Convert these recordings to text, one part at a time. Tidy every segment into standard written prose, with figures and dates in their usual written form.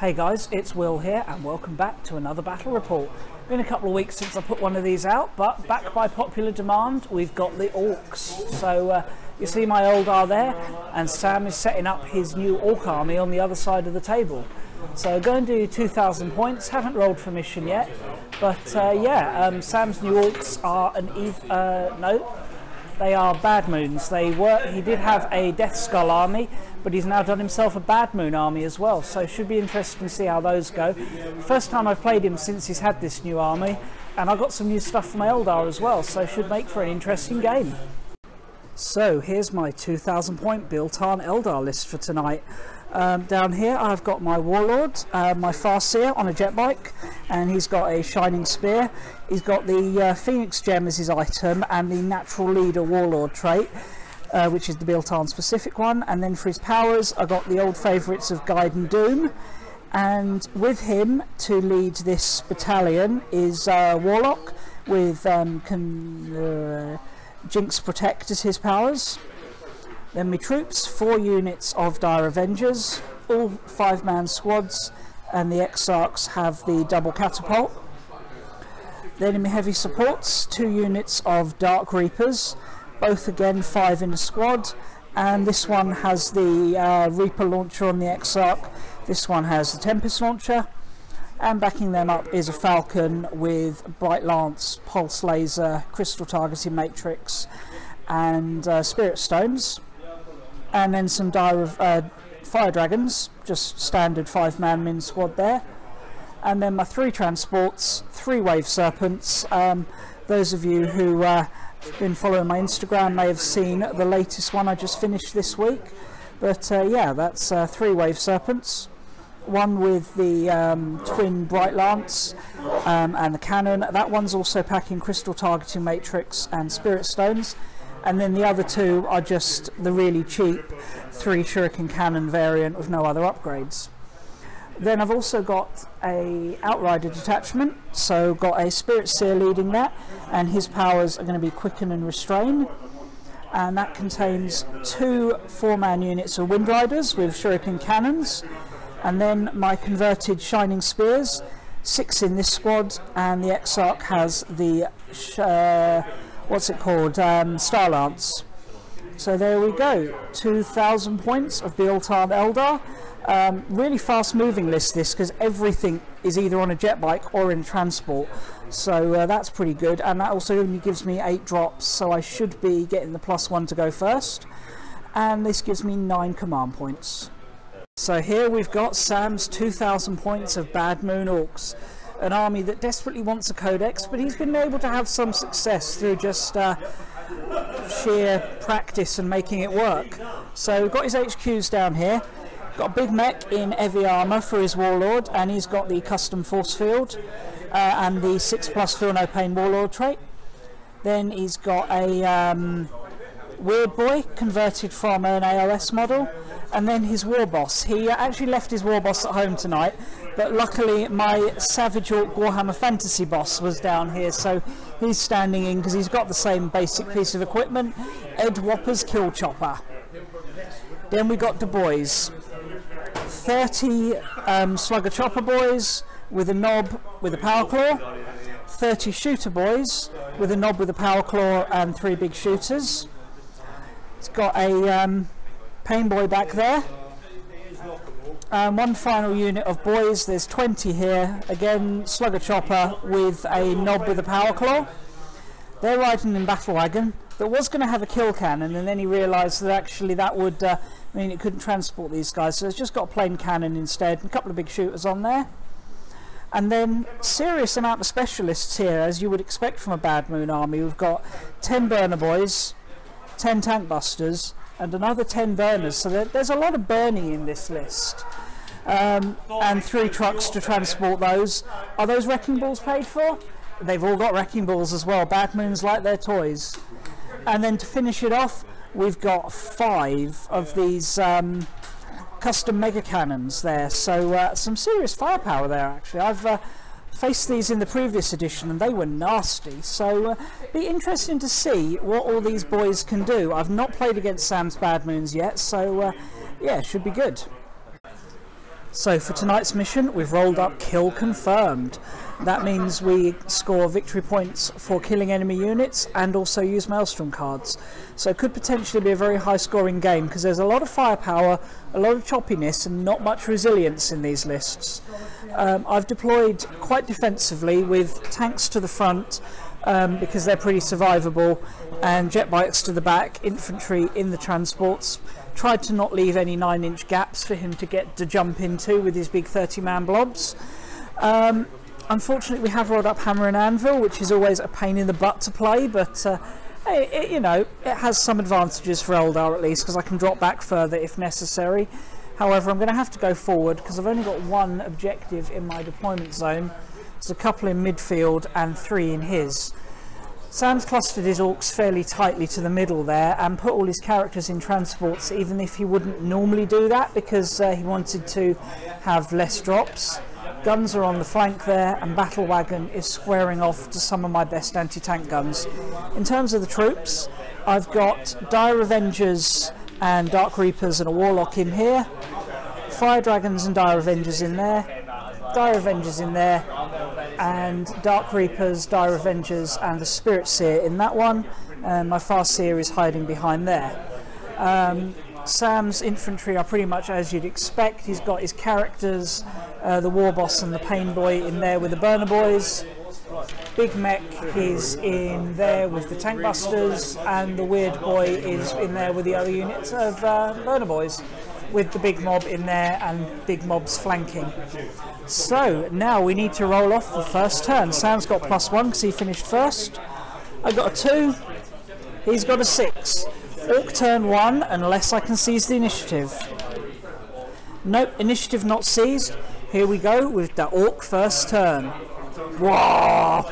Hey guys, it's Will here and welcome back to another battle report. Been a couple of weeks since I put one of these out, but back by popular demand we've got the Orkz. So you see my Eldar there, and Sam is setting up his new Ork army on the other side of the table. So go and do 2,000 points, haven't rolled for mission yet, but Sam's new Orks are they are Bad Moons. He did have a Death Skull army, but he's now done himself a Bad Moon army as well, so it should be interesting to see how those go. First time I've played him since he's had this new army, and I got some new stuff from Eldar as well, so it should make for an interesting game. So here's my 2,000 point Biel Tan Eldar list for tonight. Down here I've got my Warlord, my Farseer on a jet bike, and he's got a Shining Spear. He's got the Phoenix Gem as his item and the Natural Leader Warlord trait, which is the Biel Tan specific one. And then for his powers I got the old favourites of Guide and Doom, and with him to lead this battalion is Warlock with Jinx Protect as his powers. Then my troops, 4 units of Dire Avengers, all 5-man squads, and the Exarchs have the double catapult. Then in my heavy supports, 2 units of Dark Reapers, both again 5 in a squad, and this one has the Reaper launcher on the Exarch, this one has the Tempest launcher, and backing them up is a Falcon with Bright Lance, Pulse Laser, Crystal Targeting Matrix, and Spirit Stones. And then some Fire Dragons, just standard 5-man min squad there. And then my 3 transports, 3 Wave Serpents. Those of you who have been following my Instagram may have seen the latest one I just finished this week. But yeah, that's 3 Wave Serpents. One with the twin Bright Lance and the cannon. That one's also packing Crystal Targeting Matrix and Spirit Stones. And then the other 2 are just the really cheap 3 Shuriken Cannon variant with no other upgrades. Then I've also got a Outrider detachment, so got a Spirit Seer leading that, and his powers are going to be Quicken and Restrain. And that contains 2 4-man units of Wind Riders with Shuriken Cannons, and then my converted Shining Spears, 6 in this squad, and the Exarch has the Star Lance. So there we go, 2,000 points of Biel Tan Eldar. Really fast moving list this, because everything is either on a jet bike or in transport, so that's pretty good. And that also only gives me 8 drops, so I should be getting the +1 to go first, and this gives me 9 command points. So here we've got Sam's 2,000 points of Bad Moon Orks, an army that desperately wants a codex, but he's been able to have some success through just sheer practice and making it work. So we've got his HQs down here. Got a big mech in heavy armour for his Warlord, and he's got the custom force field and the 6+ Feel No Pain Warlord trait. Then he's got a Weird Boy converted from an AOS model, and then his War Boss. He actually left his War Boss at home tonight, but luckily my Savage Orc Warhammer Fantasy boss was down here, so he's standing in because he's got the same basic piece of equipment, Ed Whopper's Kill Chopper. Then we got the boys, 30 Slugger Chopper boys with a knob with a Power Claw, 30 Shooter boys with a knob with a Power Claw and 3 big shooters. It's got a Pain Boy back there. One final unit of boys, there's 20 here, again Slugger Chopper with a knob with a Power Claw. They're riding in Battle Wagon that was going to have a kill cannon, and then he realised that actually that would mean it couldn't transport these guys, so it's just got a plain cannon instead and a couple of big shooters on there. And then serious amount of specialists here, as you would expect from a Bad Moon army. We've got 10 Burner Boys, 10 Tank Busters, and another 10 burners, so there's a lot of burning in this list, and 3 trucks to transport those. Are those wrecking balls paid for? They've all got wrecking balls as well. Bad Moons like their toys. And then to finish it off, we've got 5 of these custom mega cannons there, so some serious firepower there actually. I've faced these in the previous edition and they were nasty, so be interesting to see what all these boys can do. I've not played against Sam's Bad Moons yet, so yeah, should be good. So for tonight's mission, we've rolled up kill confirmed. That means we score victory points for killing enemy units and also use maelstrom cards. So it could potentially be a very high scoring game because there's a lot of firepower, a lot of choppiness and not much resilience in these lists. I've deployed quite defensively with tanks to the front because they're pretty survivable, and jet bikes to the back, infantry in the transports. Tried to not leave any 9-inch gaps for him to get to jump into with his big 30-man blobs. Unfortunately, we have rolled up hammer and anvil, which is always a pain in the butt to play, but you know, it has some advantages for Eldar at least, because I can drop back further if necessary. However, I'm going to have to go forward because I've only got one objective in my deployment zone. There's a couple in midfield and 3 in his. Sam's clustered his Orkz fairly tightly to the middle there and put all his characters in transports, even if he wouldn't normally do that, because he wanted to have less drops. Guns are on the flank there, and Battle Wagon is squaring off to some of my best anti-tank guns. In terms of the troops, I've got Dire Avengers and Dark Reapers and a Warlock in here, Fire Dragons and Dire Avengers in there, Dire Avengers in there, and Dark Reapers, Dire Avengers and the Spirit Seer in that one, and my Far Seer is hiding behind there. Sam's infantry are pretty much as you'd expect. He's got his characters, the War Boss and the Pain Boy in there with the Burner Boys. Big Mech is in there with the Tank Busters, and the Weird Boy is in there with the other units of Burner Boys, with the Big Mob in there and Big Mob's flanking. So now we need to roll off the first turn. Sam's got +1 because he finished first. I got a 2. He's got a 6. Orc turn 1 unless I can seize the initiative. Nope, initiative not seized. Here we go with the Orc first turn. Whoa!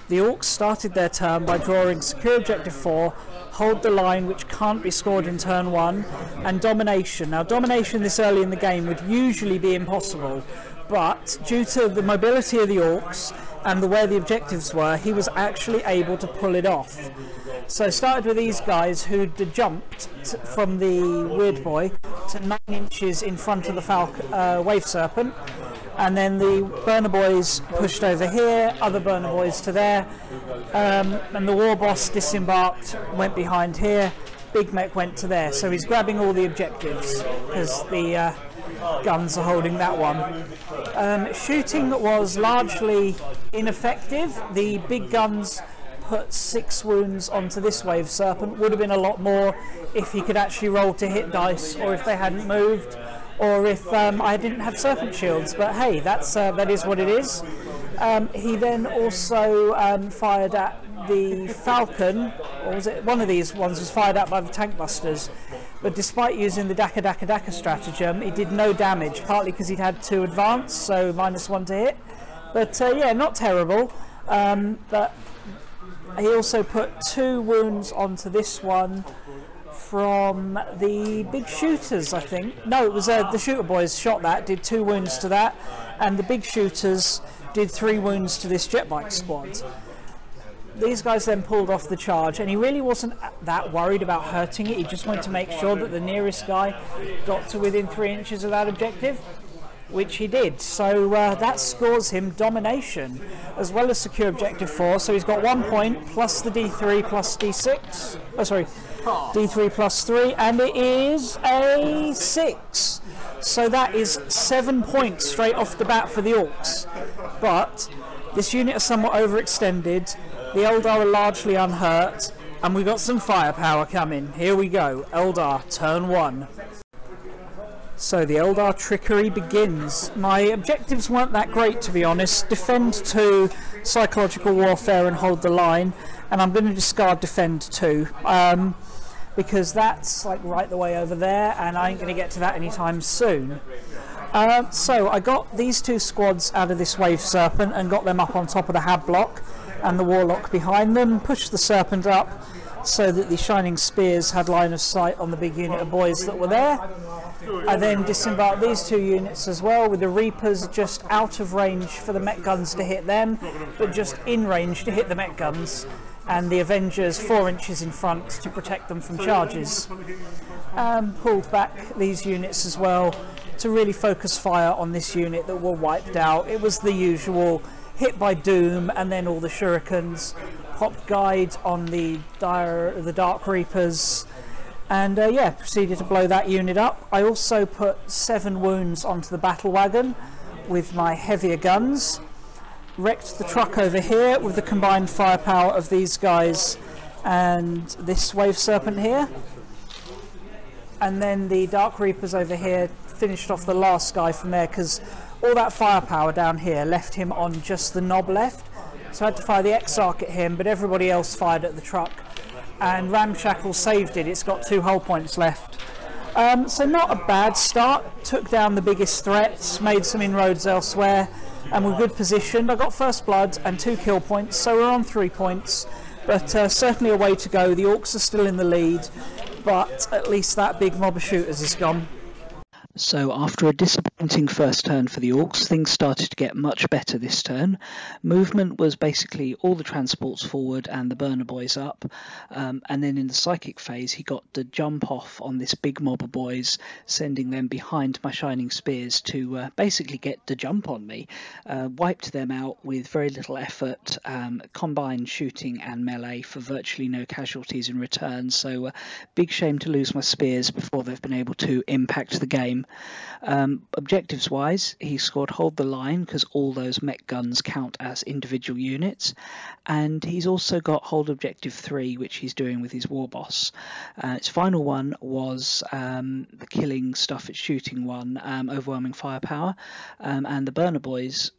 The Orcs started their turn by drawing Secure Objective 4, Hold the Line, which can't be scored in turn 1, and Domination. Now, Domination this early in the game would usually be impossible, but due to the mobility of the Orcs and the way the objectives were, he was actually able to pull it off. So I started with these guys who'd jumped from the Weird Boy to 9 inches in front of the Wave Serpent, and then the Burner Boys pushed over here, other Burner Boys to there, and the War Boss disembarked, went behind here, Big Mech went to there. So he's grabbing all the objectives because the guns are holding that one. Shooting was largely ineffective. The big guns put 6 wounds onto this Wave Serpent. Would have been a lot more if he could actually roll to hit dice, or if they hadn't moved, or if I didn't have Serpent Shields, but hey, that is what it is. He then also fired at the Falcon, or was it one of these ones was fired at by the Tank Busters, but despite using the Daka stratagem, he did no damage, partly because he'd had 2 advance, so -1 to hit. But yeah, not terrible. But he also put 2 wounds onto this one from the big shooters, I think. No, it was the shooter boys shot that, did 2 wounds to that, and the big shooters did 3 wounds to this jet bike squad. These guys then pulled off the charge, and he really wasn't that worried about hurting it. He just wanted to make sure that the nearest guy got to within 3 inches of that objective, which he did. So that scores him Domination, as well as Secure Objective 4. So he's got 1 point, plus the D3 plus D6. Oh, sorry. D3 plus 3, and it is a 6. So that is 7 points straight off the bat for the Orcs. But this unit is somewhat overextended, the Eldar are largely unhurt, and we've got some firepower coming. Here we go, Eldar, turn 1. So the Eldar trickery begins. My objectives weren't that great, to be honest. Defend 2, Psychological Warfare and Hold the Line, and I'm going to discard Defend 2. Because that's like right the way over there, and I ain't going to get to that anytime soon. So I got these 2 squads out of this Wave Serpent and got them up on top of the Hab block and the Warlock behind them, pushed the Serpent up so that the Shining Spears had line of sight on the big unit of boys that were there. I then disembarked these 2 units as well, with the Reapers just out of range for the mech guns to hit them, but just in range to hit the mech guns. and the Avengers 4 inches in front to protect them from charges. Pulled back these units as well to really focus fire on this unit that were wiped out. It was the usual hit by Doom and then all the shurikens. Popped guide on the Dark Reapers, and yeah, proceeded to blow that unit up. I also put 7 wounds onto the battle wagon with my heavier guns. Wrecked the truck over here with the combined firepower of these guys and this Wave Serpent here. And then the Dark Reapers over here finished off the last guy from there, because all that firepower down here left him on just the knob left. So I had to fire the Exarch at him, but everybody else fired at the truck. And Ramshackle saved it. It's got 2 hull points left. So not a bad start. Took down the biggest threats, made some inroads elsewhere, and we're good positioned. I got first blood and 2 kill points, so we're on 3 points. But certainly a way to go. The Orcs are still in the lead, but at least that big mob of shooters is gone. So after a disappointing first turn for the Orcs, things started to get much better this turn. Movement was basically all the transports forward and the burner boys up, and then in the psychic phase he got the jump off on this big mob of boys, sending them behind my shining spears to basically get the jump on me. Wiped them out with very little effort, combined shooting and melee for virtually no casualties in return, so big shame to lose my spears before they've been able to impact the game. Objectives wise, he scored hold the line because all those mech guns count as individual units, and he's also got hold objective 3, which he's doing with his war boss. Its final one was the killing stuff, its shooting one, overwhelming firepower, and the burner boys,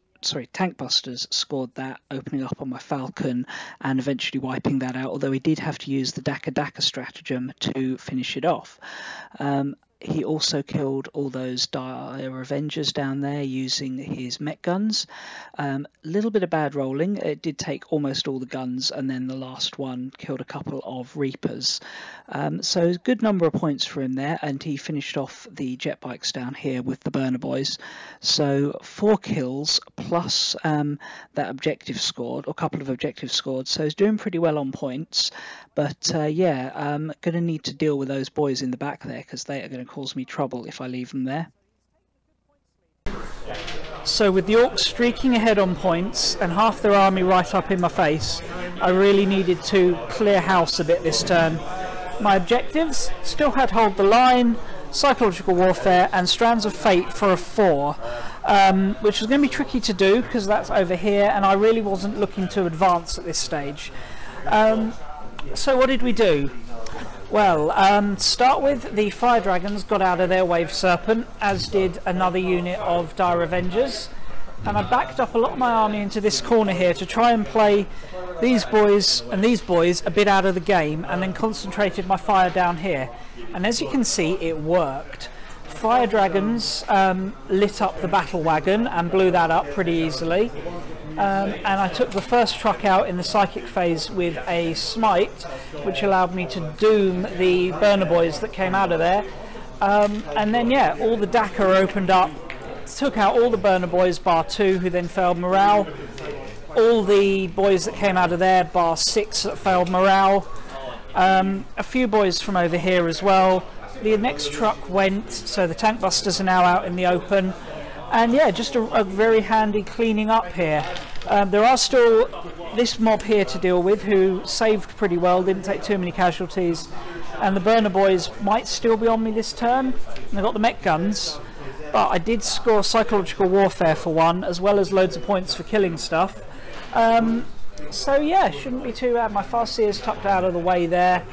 tank busters, scored that, opening up on my Falcon and eventually wiping that out, although he did have to use the Daka stratagem to finish it off. He also killed all those Dire Avengers down there using his mech guns. Little bit of bad rolling. It did take almost all the guns, and then the last one killed a couple of Reapers. So a good number of points for him there, and he finished off the jet bikes down here with the burner boys. So 4 kills plus that objective scored, or a couple of objectives scored. So he's doing pretty well on points. But yeah, I'm going to need to deal with those boys in the back there, because they are going to cause me trouble if I leave them there. So with the Orcs streaking ahead on points and half their army right up in my face, I really needed to clear house a bit this turn. My objectives still had hold the line, psychological warfare and strands of fate for a 4, which was going to be tricky to do because that's over here and I really wasn't looking to advance at this stage. So what did we do? Well, to start with, the Fire Dragons got out of their Wave Serpent, as did another unit of Dire Avengers, and I backed up a lot of my army into this corner here to try and play these boys and these boys a bit out of the game, and then concentrated my fire down here. And as you can see, it worked. Fire Dragons lit up the battle wagon and blew that up pretty easily. And I took the first truck out in the psychic phase with a smite, which allowed me to doom the burner boys that came out of there. And then yeah, all the Daka opened up, took out all the burner boys bar 2, who then failed morale. All the boys that came out of there bar 6 that failed morale. A few boys from over here as well. The next truck went, so the tank busters are now out in the open. And yeah, just a very handy cleaning up here. There are still this mob here to deal with, who saved pretty well, didn't take too many casualties, and the burner boys might still be on me this turn. And I got the mech guns, but I did score psychological warfare for 1, as well as loads of points for killing stuff. So yeah, shouldn't be too bad. My Farseer's tucked out of the way there,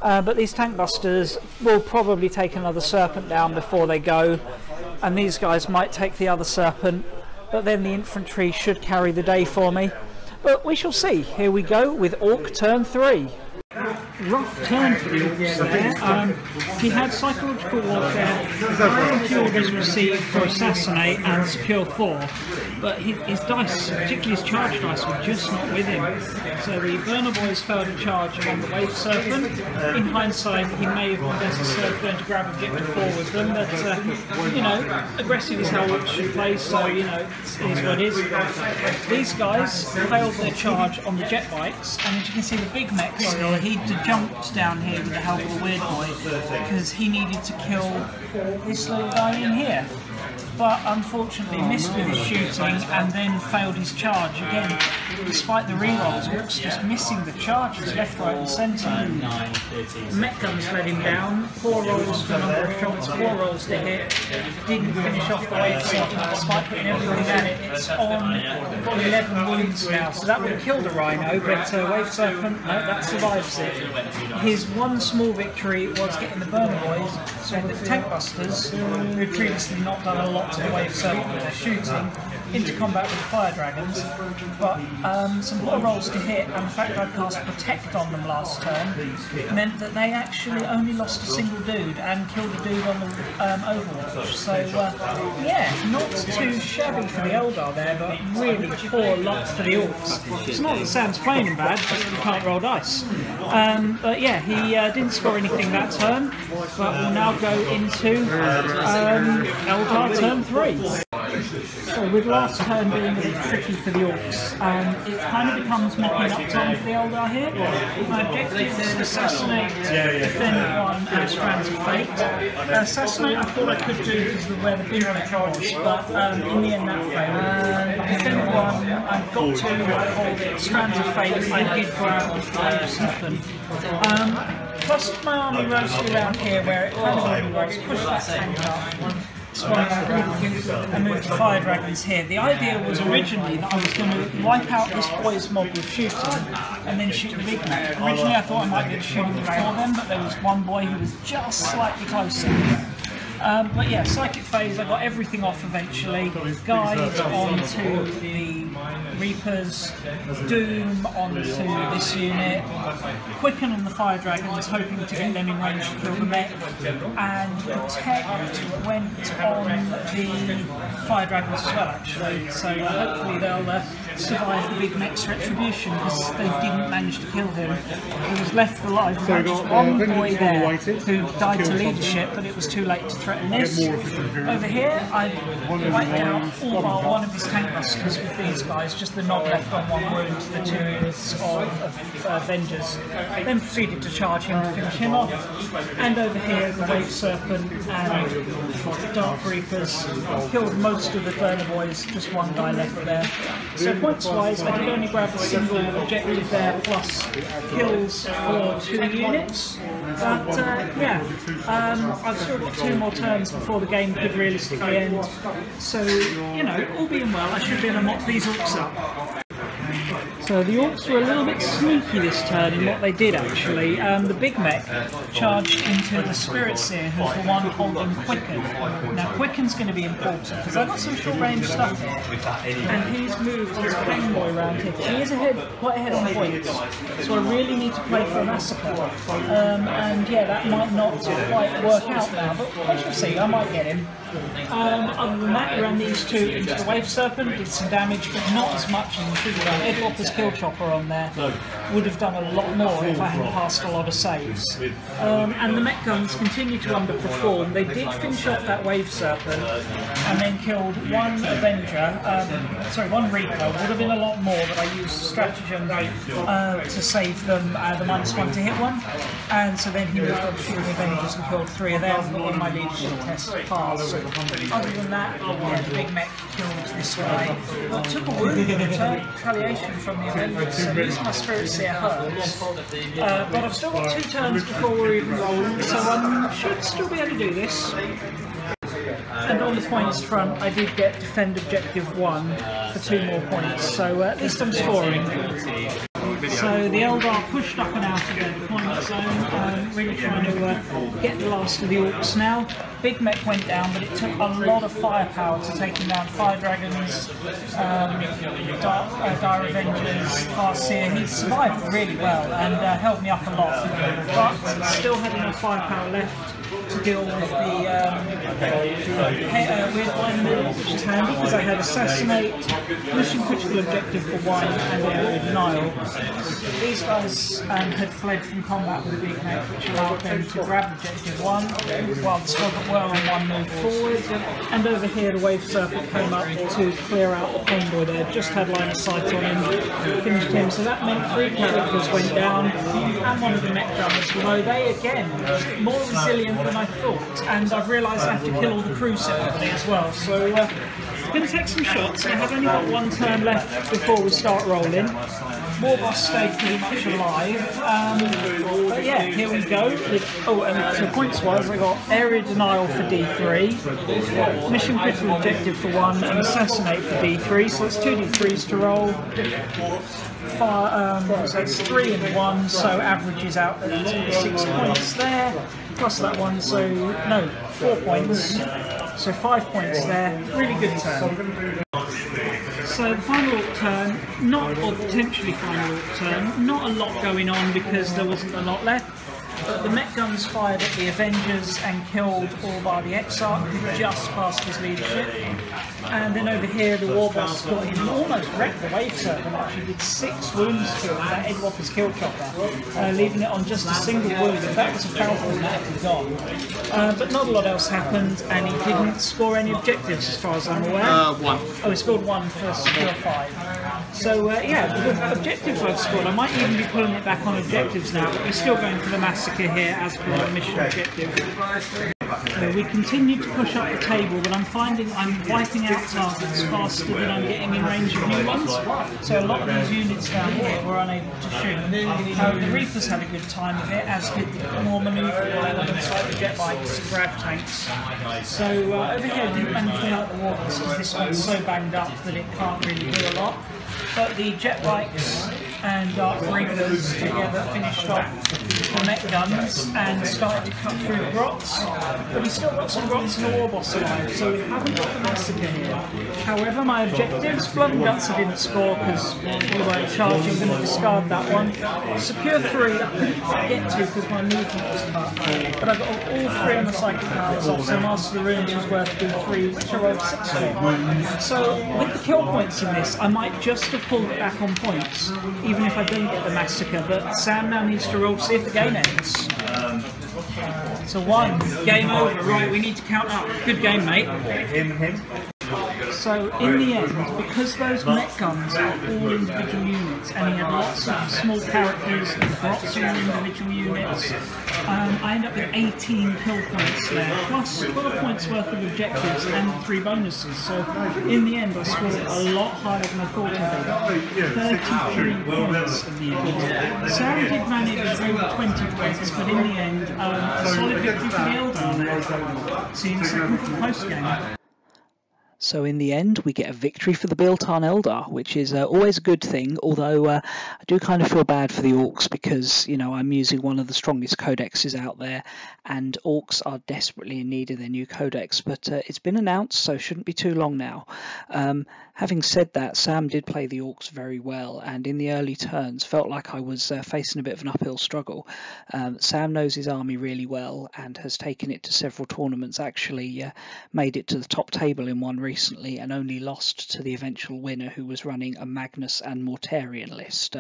but these tank busters will probably take another Serpent down before they go, and these guys might take the other Serpent, but then the infantry should carry the day for me. But we shall see. Here we go with Orc turn 3. rough turn for the Orkz there. He had psychological warfare, priority orders received for assassinate and secure 4, but his dice, particularly his charge dice, were just not with him. So the burner boys failed a charge on the wave serpent. In hindsight, he may have been better served going to grab objective 4 with them, but you know, aggressive is how Orkz should play, so you know, it is what it is. These guys failed their charge on the jet bikes, and as you can see the big mechs here, he jumped down here with the help of the weird boy because he needed to kill this little guy in here. But unfortunately missed with his shooting and then failed his charge again. Despite the rerolls, Orkz just missing the charges left, right and centre. The mech guns let him down, poor rolls for a number of shots, poor rolls to hit, didn't finish off the wave serpent despite putting everything at it. It's on 11 wounds now, so that would have killed a rhino, but wave serpent, no, that survives it. His one small victory was getting the burner boys, so the tank busters, who had previously not done a lot to the wave serpent with their shooting, into combat with the fire dragons, but some poor rolls to hit and the fact I cast protect on them last turn meant that they actually only lost a single dude and killed a dude on the overwatch. So yeah, not too shabby for the Eldar there, but really poor luck for the Orkz. It's not that Sam's playing him bad, just he can't roll dice. But yeah, he didn't score anything that turn, but we'll now go into Eldar turn 3. So with last turn being a bit tricky for the Orkz, it kind of becomes mopping up time for the Eldar here. My objective is assassinate, defend 1 and Strands of Fate. Assassinate I thought I could do because of where the big mech was, but in the end that failed. Defend 1, I got 2, I hold it. Strands of Fate, I did grab the wave serpent. Plus my army roasted around here where it kind of only was, push that tank up. And move the fire dragons here. The idea was originally that I was going to wipe out this boy's mob with shooting and then shoot the big mech. Originally I thought I might be able to shoot him before them, but there was one boy who was just slightly closer. But yeah, Psychic Phase, I got everything off eventually. Guide onto the Reapers, Doom onto this unit, Quicken on the Fire Dragons, hoping to get them in range to kill the mech, and Protect went on the Fire Dragons as well actually, so hopefully they'll survive the big mech's retribution because they didn't manage to kill him. He was left alive with just one boy there who died to leadership, but it was too late to threaten this. Over here I wiped out all but one of his tank busters with these guys, just the knob left on 1 wound to the 2 units of Avengers. Then proceeded to charge him to finish him off. And over here the Wave Serpent and Dark Reapers killed most of the burner boys, just one guy left there. So points wise I did only grab a single objective there plus kills for 2 units. But yeah, I've still got 2 more turns before the game could realistically end. So, you know, all being well, I should be able to mop these Orkz up. So the Orkz were a little bit sneaky this turn in what they did actually. The big mech charged into the Spirit Seer, who's the one holding Quicken. Now Quicken's going to be important because I've got some short range stuff here, and he's moved his Pain Boy around here. He is quite ahead on points, so I really need to play for a Massacre. And yeah, that might not quite work out now, but I shall see, I might get him. Other than that, he ran these 2 into the Wave Serpent, did some damage, but not as much as he should have done. Ed Walker's Kill Chopper on there would have done a lot more if I hadn't passed a lot of saves. And the mech guns continue to underperform. They did finish off that Wave Serpent and then killed 1 Avenger, sorry, 1 Reaper. Would have been a lot more, but I used stratagem to save them the -1 to hit one. And so then he moved on to shooting Avengers and killed 3 of them on my leadership test pass. Other than that, yeah, the big mech killed this guy. But took a wound in retaliation from the Avengers, so these my Spirit Seer hurts. But I've still got 2 turns before we're even rolling, so I should still be able to do this. And on the points front, I did get Defend Objective 1 for 2 more points, so at least I'm scoring. So the Eldar pushed up and out of their deployment zone, really trying to get the last of the Orkz now. Big mech went down, but it took a lot of firepower to take him down. Fire Dragons, Dire Avengers, Farseer. He survived really well and held me up a lot, but still had enough firepower left to deal with the weird one in the middle, which is handy because I had Assassinate, Mission Critical Objective for 1 and Area Denial. These guys had fled from combat with a big mech, which allowed them to grab Objective 1 while the squad that were on 1 moved forward. And over here the Wave Circle came up to clear out the convoy there, just had line of sight on him, finished him. So that meant 3 characters went down and one of the mech gunners, although they again more resilient than I thought, and I've realised I have to kill all the crew separately as well, so I'm going to take some shots. I have only got 1 turn left before we start rolling. Warboss stayed pretty much alive, but yeah, here we go. And so points wise, I got Area Denial for D3, Mission Critical Objective for 1, and Assassinate for D3, so it's 2 D3s to roll. So it's 3 and 1, so averages out at 6 points there, plus that one, so no, 4 points, so 5 points there. Really good turn. So the final turn, or potentially final turn, not a lot going on because there wasn't a lot left. But the mech guns fired at the Avengers and killed all bar the Exarch, who just passed his leadership. And then over here, the Warboss got in and almost wrecked the Wave Serpent. Actually did 6 wounds to it with that Edwopper's kill chopper, leaving it on just a single wound. If that was a Falcon, that would be gone. But not a lot else happened, and he didn't score any objectives as far as I'm aware. 1. Oh, he scored 1 for secure 5. So yeah, with objectives I've scored, I might even be pulling it back on objectives now, but we're still going for the massacre here as per the mission objective. So we continue to push up the table, but I'm finding I'm wiping out targets faster than I'm getting in range of new ones. So a lot of these units down here were unable to shoot. The Reapers had a good time of it, as did the more manoeuvrable elements like the jet bikes and grav tanks. So over here I didn't manage to out the Warboss because this one's so banged up that it can't really do a lot. But the jet bikes and Dark Reapers together finished off the mech guns and started to cut through the grots. But we still got some grots and a Warboss alive, so we haven't got the massacre here. However, my objectives, Blood and Guts I didn't score because we weren't charging, I'm going to discard that one. Secure 3 I couldn't quite get to because my movement was cut. But I got all 3 on the Psychic Powers off, so Master of the Runes was worth D3, which I rolled 6 for. So with the kill points in this, I might just have pulled it back on points, even if I didn't get the massacre, but Sam now needs to roll to see if the game ends. So 1, game over, right, we need to count up. Good game, mate. So in the end, because those mech guns are all individual units, and he had lots of small characters and bots are all individual units, I end up with 18 kill points there, plus 12 points worth of objectives and 3 bonuses. So in the end, I scored a lot higher than I thought I would. 33 points in the end. Sam did manage over 20 points, but in the end, a solid victory for the Eldar there. See you in a second for the post game. So in the end, we get a victory for the Biel Tan Eldar, which is always a good thing, although I do kind of feel bad for the Orkz because, you know, I'm using one of the strongest codexes out there, and Orkz are desperately in need of their new codex, but it's been announced, so shouldn't be too long now. Having said that, Sam did play the Orkz very well, and in the early turns felt like I was facing a bit of an uphill struggle. Sam knows his army really well and has taken it to several tournaments, actually made it to the top table in one recently and only lost to the eventual winner, who was running a Magnus and Mortarian list.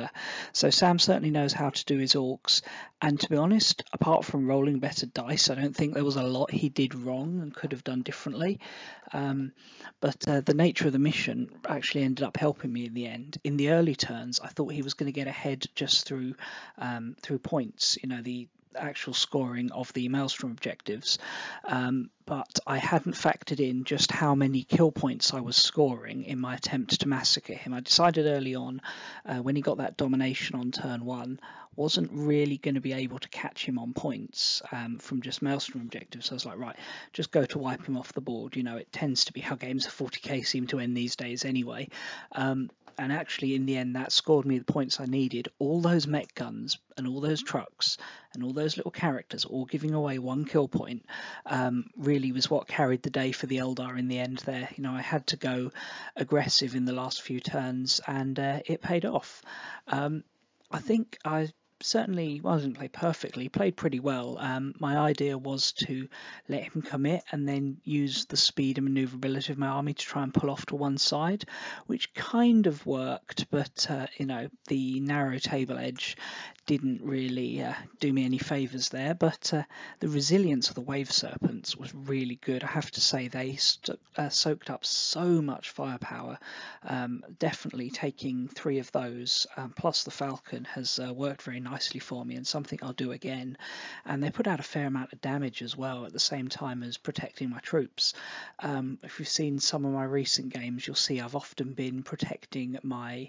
So Sam certainly knows how to do his Orkz, and to be honest, apart from rolling better dice, I don't think there was a lot he did wrong and could have done differently. But the nature of the mission actually ended up helping me in the end. In the early turns, I thought he was going to get ahead just through points, you know, the actual scoring of the maelstrom objectives, but I hadn't factored in just how many kill points I was scoring in my attempt to massacre him. I decided early on, when he got that domination on turn 1, wasn't really going to be able to catch him on points from just maelstrom objectives. So I was like, right, just go to wipe him off the board. You know, it tends to be how games of 40k seem to end these days anyway. And actually, in the end, that scored me the points I needed. All those mech guns and all those trucks and all those little characters all giving away 1 kill point really was what carried the day for the Eldar in the end there. You know, I had to go aggressive in the last few turns, and it paid off. I think I certainly, well, I didn't play perfectly, played pretty well. My idea was to let him commit and then use the speed and manoeuvrability of my army to try and pull off to one side, which kind of worked, but you know, the narrow table edge didn't really do me any favours there. But the resilience of the wave serpents was really good. I have to say, they soaked up so much firepower. Definitely taking 3 of those plus the falcon has worked very nicely for me, and something I'll do again. And they put out a fair amount of damage as well at the same time as protecting my troops. If you've seen some of my recent games, you'll see I've often been protecting my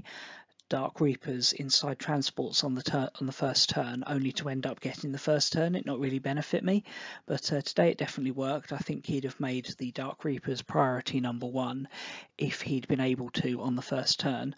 Dark Reapers inside transports on the first turn, only to end up getting the first turn it not really benefit me. But today it definitely worked. I think he'd have made the Dark Reapers priority number 1 if he'd been able to on the first turn.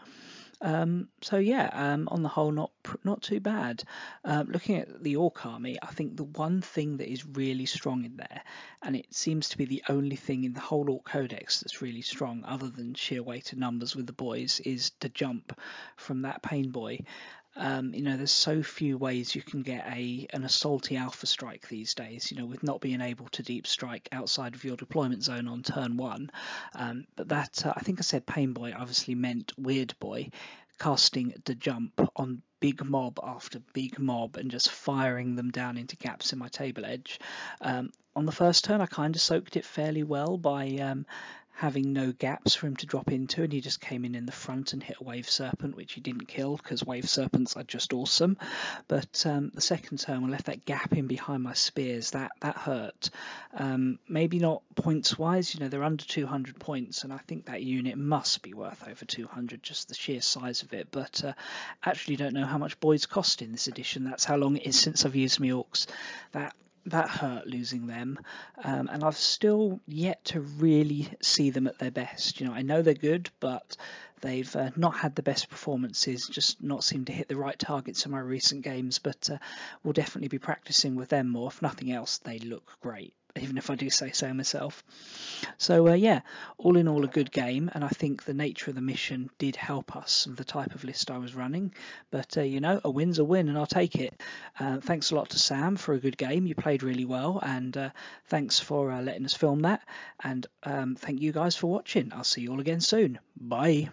So yeah, on the whole, not too bad. Looking at the Orc army, I think the one thing that is really strong in there, and it seems to be the only thing in the whole Orc Codex that's really strong, other than sheer weight of numbers with the boys, is to jump from that Pain Boy. You know, there's so few ways you can get an assaulty alpha strike these days, you know, with not being able to deep strike outside of your deployment zone on turn 1. But that, I think I said Pain Boy obviously meant Weird Boy, casting the jump on big mob after big mob and just firing them down into gaps in my table edge. On the first turn, I kind of soaked it fairly well by having no gaps for him to drop into, and he just came in the front and hit a wave serpent, which he didn't kill because wave serpents are just awesome. But the second turn, I left that gap in behind my spears. That hurt. Maybe not points wise, you know, they're under 200 points, and I think that unit must be worth over 200, just the sheer size of it. But actually don't know how much boys cost in this edition. That's how long it is since I've used my Orcs. That hurt, losing them, and I've still yet to really see them at their best. You know, I know they're good, but they've not had the best performances, just not seemed to hit the right targets in my recent games. But we'll definitely be practicing with them more. If nothing else, they look great, even if I do say so myself. So yeah, all in all, a good game, and I think the nature of the mission did help us with the type of list I was running. But you know, a win's a win, and I'll take it. Thanks a lot to Sam for a good game. You played really well, and thanks for letting us film that. And thank you guys for watching. I'll see you all again soon. Bye.